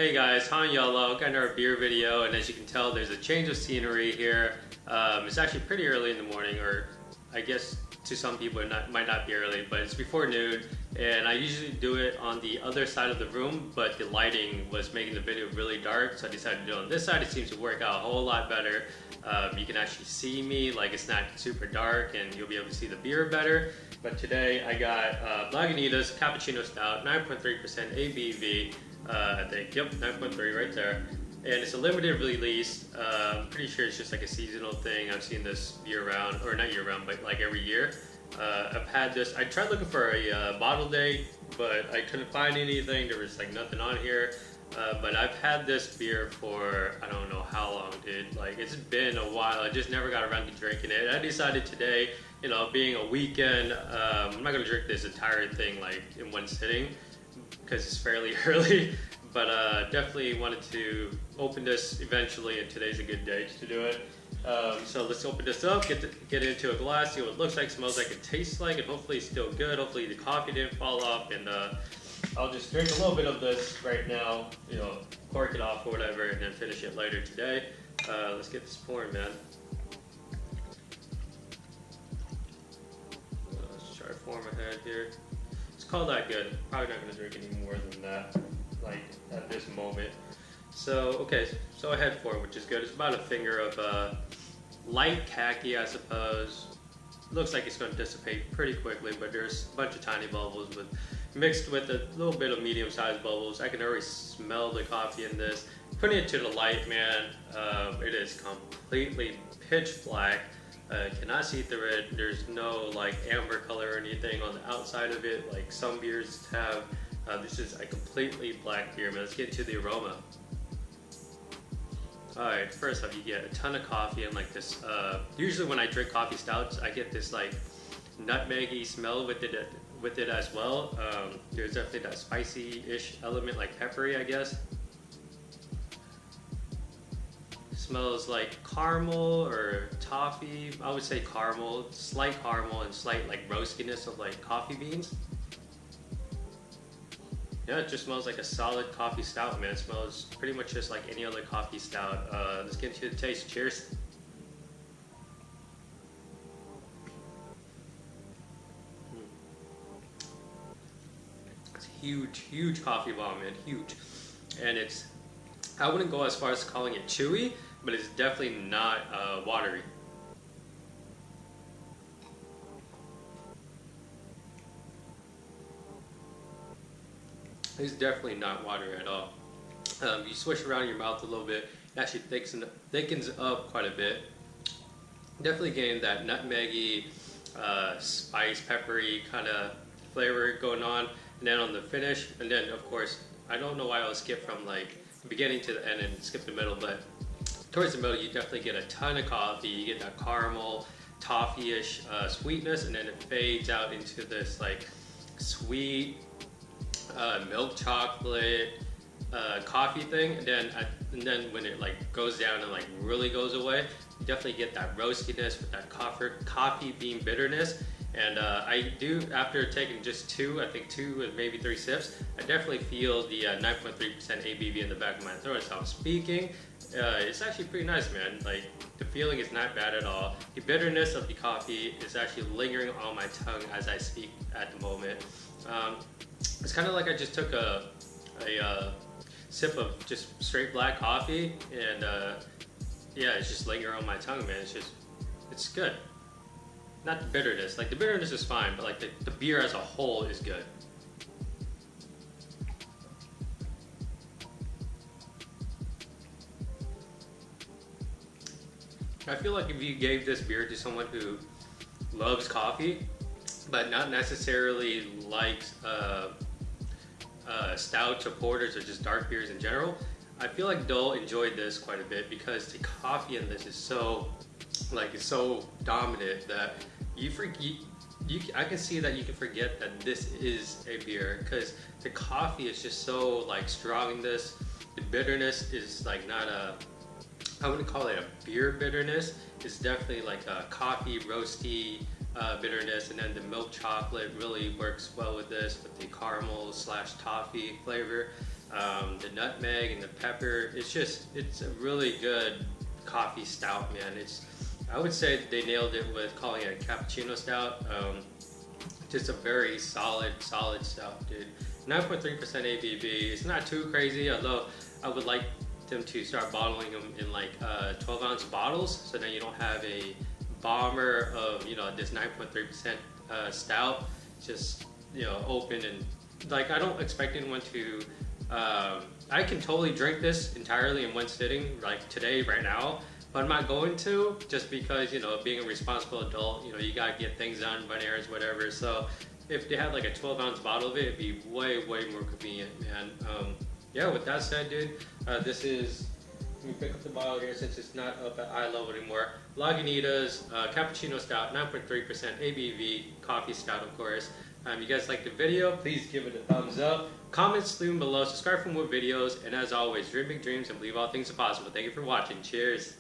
Hey guys, Han Yellow, got another beer video, and as you can tell there's a change of scenery here. It's actually pretty early in the morning, or I guess to some people it might not be early, but it's before noon, and I usually do it on the other side of the room, but the lighting was making the video really dark, so I decided to do it on this side. It seems to work out a whole lot better. You can actually see me, like it's not super dark, and you'll be able to see the beer better. But today I got Lagunitas Cappuccino Stout, 9.3% ABV. I think, yep, 9.3 right there. And it's a limited release. I'm pretty sure it's just like a seasonal thing. I've seen this year round, or not year round, but like every year. I've had this, I tried looking for a bottle date, but I couldn't find anything. There was like nothing on here. But I've had this beer for, I don't know how long, dude. Like, it's been a while. I just never got around to drinking it. I decided today, you know, being a weekend, I'm not gonna drink this entire thing like in one sitting, because it's fairly early, but definitely wanted to open this eventually, and today's a good day to do it. So let's open this up, get it into a glass, see what it looks like, smells like, it tastes like, and hopefully it's still good. Hopefully the coffee didn't fall off, and I'll just drink a little bit of this right now, you know, cork it off or whatever, and then finish it later today. Let's get this pouring, man. Let's try to form ahead here. Call that good. Probably not going to drink any more than that, like at this moment. So, okay, so I had 4, which is good. It's about a finger of light khaki, I suppose. Looks like it's going to dissipate pretty quickly, but there's a bunch of tiny bubbles mixed with a little bit of medium-sized bubbles. I can already smell the coffee in this. Putting it to the light, man, it is completely pitch black. Cannot see through it. There's no like amber color or anything on the outside of it like some beers have. This is a completely black beer, man. Let's get into the aroma. Alright, first off, you get a ton of coffee and like this, usually when I drink coffee stouts, I get this like nutmeggy smell with it as well. There's definitely that spicy-ish element, like peppery, I guess. Smells like caramel or toffee. I would say caramel, slight caramel, and slight like roastiness of like coffee beans. Yeah, it just smells like a solid coffee stout, man. It smells pretty much just like any other coffee stout. Let's get into the taste. Cheers. It's huge coffee bomb, man, huge. And it's, I wouldn't go as far as calling it chewy, but it's definitely not watery. It's definitely not watery at all. You swish around in your mouth a little bit, it actually thickens up quite a bit. Definitely getting that nutmeggy, spice, peppery kind of flavor going on. And then on the finish, and then of course, I don't know why I would skip from like the beginning to the end and skip the middle, but towards the middle, you definitely get a ton of coffee. You get that caramel, toffee-ish sweetness, and then it fades out into this like sweet milk chocolate coffee thing. And then when it like goes down and like really goes away, you definitely get that roastiness with that coffee bean bitterness. And I do, after taking just 2, I think 2 and maybe 3 sips, I definitely feel the 9.3% ABV in the back of my throat. So I'm speaking. It's actually pretty nice, man. Like, the feeling is not bad at all. The bitterness of the coffee is actually lingering on my tongue as I speak at the moment. It's kind of like I just took a sip of just straight black coffee, and yeah, it's just lingering on my tongue, man. It's good. Not the bitterness. Like, the bitterness is fine, but like the beer as a whole is good. I feel like if you gave this beer to someone who loves coffee, but not necessarily likes stouts or porters or just dark beers in general, I feel like they'll enjoy this quite a bit, because the coffee in this is so, like, it's so dominant that I can see that you can forget that this is a beer, because the coffee is just so like strong in this. The bitterness is like not I wouldn't call it a beer bitterness. It's definitely like a coffee roasty bitterness, and then the milk chocolate really works well with this, with the caramel / toffee flavor. The nutmeg and the pepper. It's a really good coffee stout, man. I would say they nailed it with calling it a cappuccino stout. Just a very solid stout, dude. 9.3% ABV. It's not too crazy, although I would like them to start bottling them in like 12-ounce bottles, so then you don't have a bomber of this 9.3% stout just open and like I don't expect anyone to. I can totally drink this entirely in one sitting, like today, right now. But I'm not going to, just because, being a responsible adult, you gotta get things done, run errands, whatever. So if they had like a 12-ounce bottle of it, it'd be way more convenient, man. Yeah, with that said, dude, let me pick up the bottle here since it's not up at eye level anymore. Lagunitas, Cappuccino Stout, 9.3% ABV, coffee stout, of course. You guys like the video, please give it a thumbs up. Comments down below, subscribe for more videos, and as always, dream big dreams and believe all things are possible. Thank you for watching. Cheers.